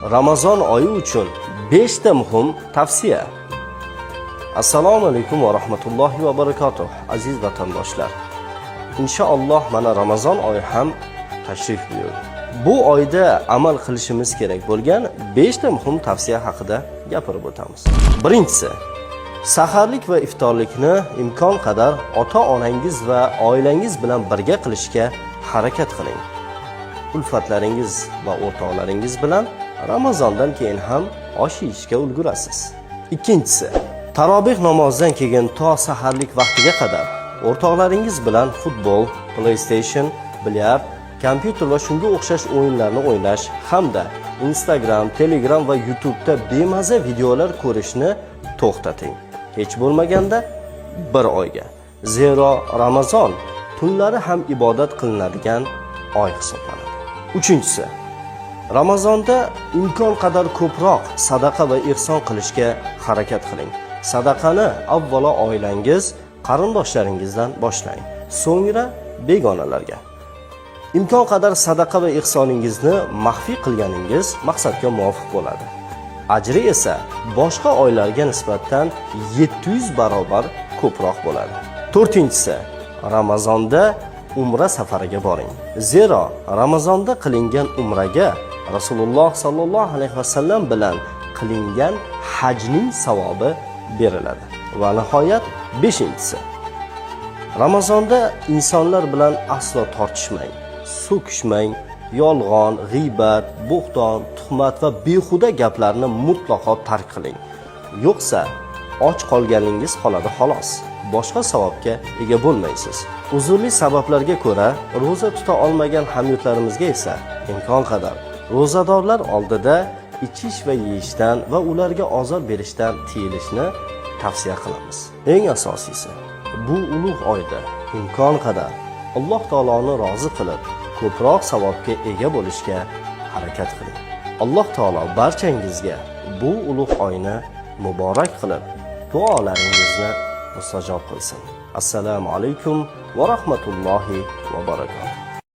Ramazon oyi uchun 5 ta muhim tavsiya. Assalomu alaykum va rahmatullohi va barakatuh. Aziz vatandoshlar. Inshaalloh mana Ramazon oyi ham tashrif buyurdi. Bu oyda amal qilishimiz kerak bo'lgan 5 ta muhim tavsiya haqida gapirib o'tamiz. Birinchisi, saharlik va iftorlikni imkon qadar ota-onangiz va oilangiz bilan birga qilishga harakat qiling. Ulfatlaringiz va o'rtoqlaringiz bilan Ramazondan keyin ham osh yeyishga ulgurasiz. Ikkinchisi, taroveh namozidan keyin to saharlik vaqtiga qadar o'rtoqlaringiz bilan futbol, PlayStation, bilyard, kompyuter va shunga o'xshash o'yinlarni o'ynash hamda Instagram, Telegram va YouTube'da bemaza videolar ko'rishni to'xtating. Hech bo'lmaganda 1 oyga. Zero Ramazon tunlari ham ibodat qilinadigan oy hisoblanadi. Uchinchisi, Ramazonda imkon qadar ko'proq sadaqa va ihson qilishga harakat qiling. Sadaqani avvalo oilangiz, qarindoshlaringizdan boshlang, so'ngra begonalarga. Imkon qadar sadaqa va ihsoningizni maxfiy qilganingiz maqsadga muvofiq bo'ladi. Ajri esa boshqa oylarga nisbatan 700 barobar ko'proq bo'ladi. To'rtinchisi, Ramazonda umra safariga boring. Zero Ramazonda qilingan umraga Rasululloh sallallohu alayhi vasallam bilan qilingan hajning savobi beriladi. Va nihoyat 5-inchisi, Ramazonda insonlar bilan aslo tortishmang, so'kishmang, yolg'on, g'iybat, bo'xton, tuhmat va behuda gaplarni mutlaqo tark qiling. Yo'qsa och qolganingiz qoladi xolos. Boshqa savobga ega bo'lmaysiz. Uzrli sabablarga ko'ra roza tuta olmagan hamyurtlarimizga esa imkon qadar ro'zadorlar oldida ichish va yeyishdan va ularga ozor berishdan tiyilishni tavsiya qilamiz. Eng asosiysi, bu ulug' oyda imkon qadar Alloh taoloni rozi qilib, ko'proq savobga ega bo'lishga harakat qiling. Alloh taolo barchangizga bu ulug' oyni muborak qilib, duolaringizni mustajob qilsin. Assalomu alaykum va rahmatullohi va barakatuh.